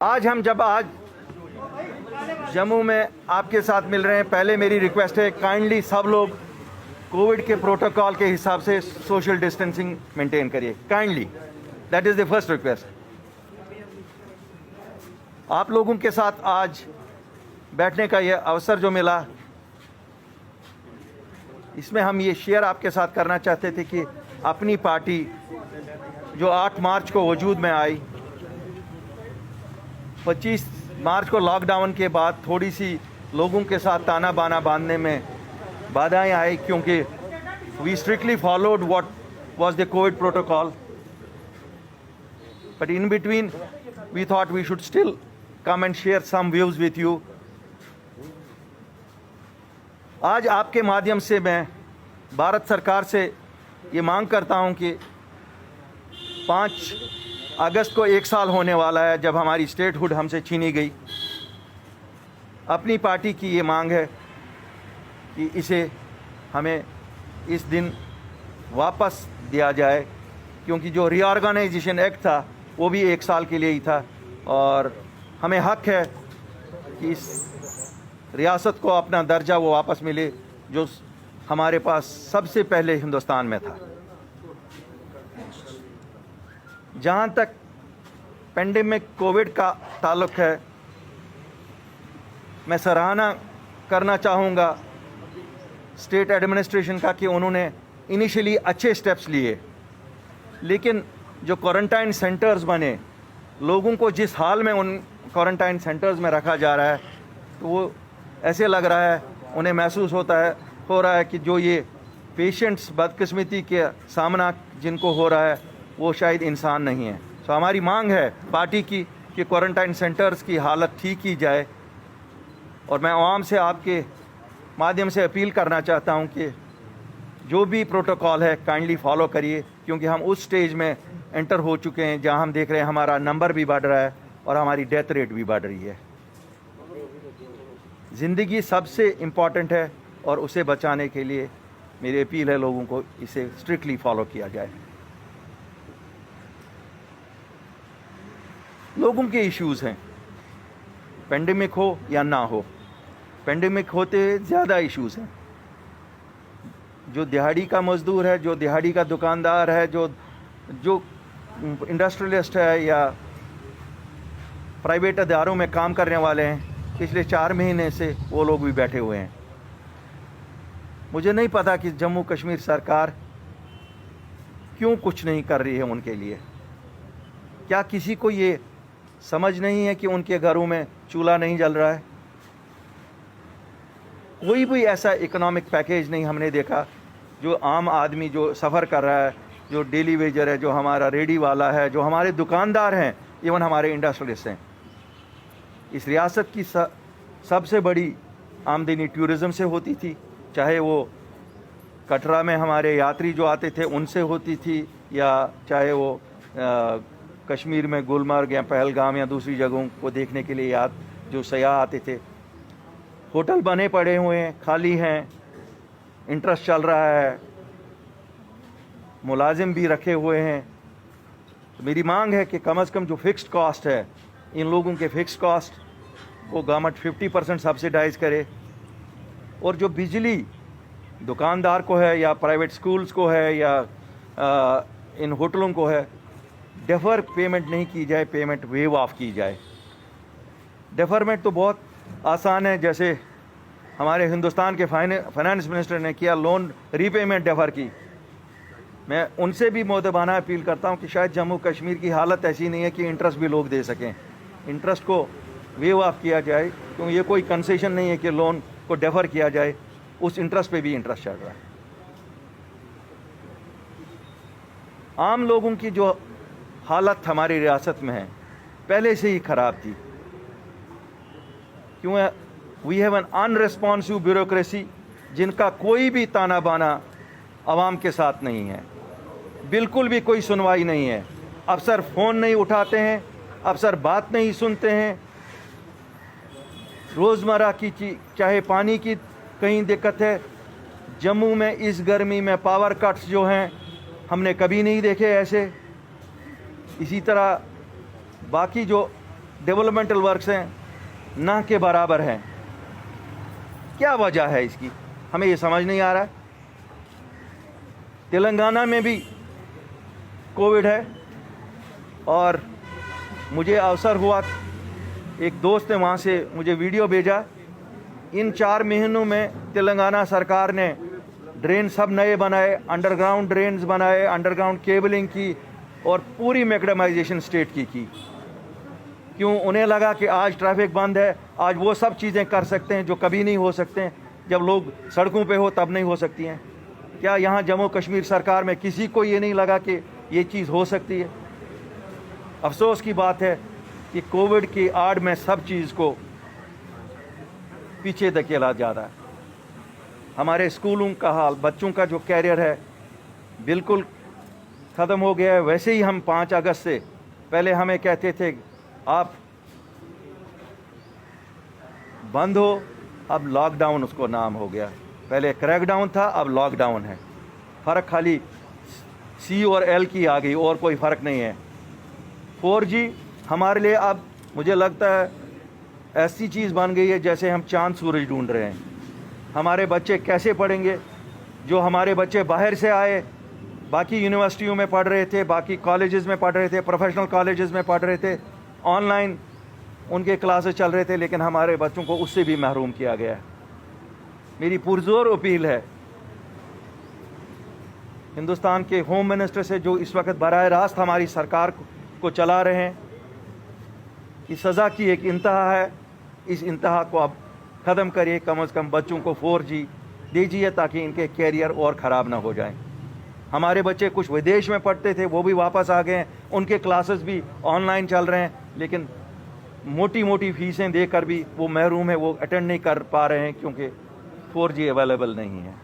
आज जम्मू में आपके साथ मिल रहे हैं, पहले मेरी रिक्वेस्ट है काइंडली सब लोग कोविड के प्रोटोकॉल के हिसाब से सोशल डिस्टेंसिंग मेंटेन करिए kindly. That is the first request. आप लोगों के साथ आज बैठने का यह अवसर जो मिला, इसमें हम ये शेयर आपके साथ करना चाहते थे कि अपनी पार्टी जो 8 मार्च को वजूद में आई, 25 मार्च को लॉकडाउन के बाद थोड़ी सी लोगों के साथ ताना बाना बांधने में बाधाएं आई, क्योंकि we strictly followed what was the COVID protocol, but in between we thought we should still come and share some views with you. आज आपके माध्यम से मैं भारत सरकार से ये मांग करता हूं कि 5 अगस्त को 1 साल होने वाला है जब हमारी स्टेटहुड हमसे छीनी गई। अपनी पार्टी की ये मांग है कि इसे हमें इस दिन वापस दिया जाए, क्योंकि जो रीऑर्गेनाइजेशन एक्ट था वो भी 1 साल के लिए ही था और हमें हक है कि इस रियासत को अपना दर्जा वो वापस मिले जो हमारे पास सबसे पहले हिंदुस्तान में था। जहाँ तक पेंडेमिक कोविड का ताल्लुक है, मैं सराहना करना चाहूँगा स्टेट एडमिनिस्ट्रेशन का कि उन्होंने इनिशियली अच्छे स्टेप्स लिए, लेकिन जो क्वारंटाइन सेंटर्स बने, लोगों को जिस हाल में उन क्वारंटाइन सेंटर्स में रखा जा रहा है, तो वो ऐसे लग रहा है, उन्हें महसूस हो रहा है कि जो ये पेशेंट्स बदकिस्मती के सामना जिनको हो रहा है वो शायद इंसान नहीं है। तो हमारी मांग है पार्टी की कि क्वारंटाइन सेंटर्स की हालत ठीक की जाए, और मैं आवाम से आपके माध्यम से अपील करना चाहता हूं कि जो भी प्रोटोकॉल है काइंडली फॉलो करिए, क्योंकि हम उस स्टेज में एंटर हो चुके हैं जहां हम देख रहे हैं हमारा नंबर भी बढ़ रहा है और हमारी डेथ रेट भी बढ़ रही है। ज़िंदगी सबसे इम्पॉर्टेंट है और उसे बचाने के लिए मेरी अपील है लोगों को इसे स्ट्रिक्टली फॉलो किया जाए। लोगों के इश्यूज़ हैं, पेंडेमिक हो या ना हो, पेंडेमिक होते ज़्यादा इश्यूज़ हैं। जो दिहाड़ी का मज़दूर है, जो दिहाड़ी का दुकानदार है, जो इंडस्ट्रियलिस्ट है या प्राइवेट अदारों में काम करने वाले हैं, पिछले 4 महीने से वो लोग भी बैठे हुए हैं। मुझे नहीं पता कि जम्मू कश्मीर सरकार क्यों कुछ नहीं कर रही है उनके लिए। क्या किसी को ये समझ नहीं है कि उनके घरों में चूल्हा नहीं जल रहा है? कोई भी ऐसा इकोनॉमिक पैकेज नहीं हमने देखा जो आम आदमी जो सफ़र कर रहा है, जो डेली वेजर है, जो हमारा रेडी वाला है, जो हमारे दुकानदार हैं, इवन हमारे इंडस्ट्रियलिस्ट हैं। इस रियासत की सबसे बड़ी आमदनी टूरिज़म से होती थी, चाहे वो कटरा में हमारे यात्री जो आते थे उनसे होती थी, या चाहे वो कश्मीर में गुलमर्ग या पहलगाम या दूसरी जगहों को देखने के लिए जो सयाह आते थे। होटल बने पड़े हुए हैं, खाली हैं, इंटरेस्ट चल रहा है, मुलाजिम भी रखे हुए हैं। तो मेरी मांग है कि कम से कम जो फिक्स्ड कॉस्ट है, इन लोगों के फिक्स्ड कॉस्ट को गवर्नमेंट 50% सब्सिडाइज़ करे, और जो बिजली दुकानदार को है या प्राइवेट स्कूल्स को है या इन होटलों को है, डेफर पेमेंट नहीं की जाए, पेमेंट वेव ऑफ की जाए। डेफरमेंट तो बहुत आसान है, जैसे हमारे हिंदुस्तान के फाइनेंस मिनिस्टर ने किया, लोन रीपेमेंट डेफर की। मैं उनसे भी मोदबाना अपील करता हूं कि शायद जम्मू कश्मीर की हालत ऐसी नहीं है कि इंटरेस्ट भी लोग दे सकें, इंटरेस्ट को वेव ऑफ किया जाए, क्योंकि ये कोई कंसेशन नहीं है कि लोन को डेफर किया जाए, उस इंटरेस्ट पे भी इंटरेस्ट चल रहा है। आम लोगों की जो हालत हमारी रियासत में है पहले से ही ख़राब थी, क्यों? We have an unresponsive bureaucracy, जिनका कोई भी ताना बाना आवाम के साथ नहीं है, बिल्कुल भी कोई सुनवाई नहीं है। अफसर फ़ोन नहीं उठाते हैं, अफसर बात नहीं सुनते हैं। रोज़मर्रा की चाहे पानी की कहीं दिक्कत है, जम्मू में इस गर्मी में पावर कट्स जो हैं हमने कभी नहीं देखे ऐसे। इसी तरह बाकी जो डेवलपमेंटल वर्क्स हैं ना के बराबर हैं। क्या वजह है इसकी, हमें ये समझ नहीं आ रहा है। तेलंगाना में भी कोविड है और मुझे अवसर हुआ, एक दोस्त ने वहाँ से मुझे वीडियो भेजा। इन 4 महीनों में तेलंगाना सरकार ने ड्रेन सब नए बनाए, अंडरग्राउंड ड्रेन्स बनाए, अंडरग्राउंड केबलिंग की और पूरी मैकडेमाइजेशन स्टेट की। क्यों? उन्हें लगा कि आज ट्रैफिक बंद है, आज वो सब चीज़ें कर सकते हैं जो कभी नहीं हो सकते हैं, जब लोग सड़कों पे हो तब नहीं हो सकती हैं। क्या यहाँ जम्मू कश्मीर सरकार में किसी को ये नहीं लगा कि ये चीज़ हो सकती है? अफसोस की बात है कि कोविड की आड़ में सब चीज़ को पीछे धकेला जा रहा है। हमारे स्कूलों का हाल, बच्चों का जो कैरियर है बिल्कुल ख़त्म हो गया है। वैसे ही हम 5 अगस्त से पहले हमें कहते थे आप बंद हो, अब लॉकडाउन उसको नाम हो गया। पहले क्रैकडाउन था, अब लॉकडाउन है। फ़र्क खाली C और L की आ गई, और कोई फ़र्क नहीं है। 4G हमारे लिए अब मुझे लगता है ऐसी चीज़ बन गई है जैसे हम चांद सूरज ढूंढ रहे हैं। हमारे बच्चे कैसे पढ़ेंगे? जो हमारे बच्चे बाहर से आए, बाकी यूनिवर्सिटियों में पढ़ रहे थे, बाकी कॉलेजेस में पढ़ रहे थे, प्रोफेशनल कॉलेजेस में पढ़ रहे थे, ऑनलाइन उनके क्लासेस चल रहे थे, लेकिन हमारे बच्चों को उससे भी महरूम किया गया है। मेरी पुरजोर अपील है हिंदुस्तान के होम मिनिस्टर से, जो इस वक्त बराह रास्त हमारी सरकार को चला रहे हैं, कि सज़ा की एक इंतहा है, इस इंतहा को अब ख़त्म करिए। कम से कम बच्चों को 4G दीजिए ताकि इनके कैरियर और ख़राब ना हो जाएं। हमारे बच्चे कुछ विदेश में पढ़ते थे, वो भी वापस आ गए हैं, उनके क्लासेस भी ऑनलाइन चल रहे हैं, लेकिन मोटी मोटी फीसें देकर भी वो महरूम है, वो अटेंड नहीं कर पा रहे हैं क्योंकि 4G अवेलेबल नहीं है।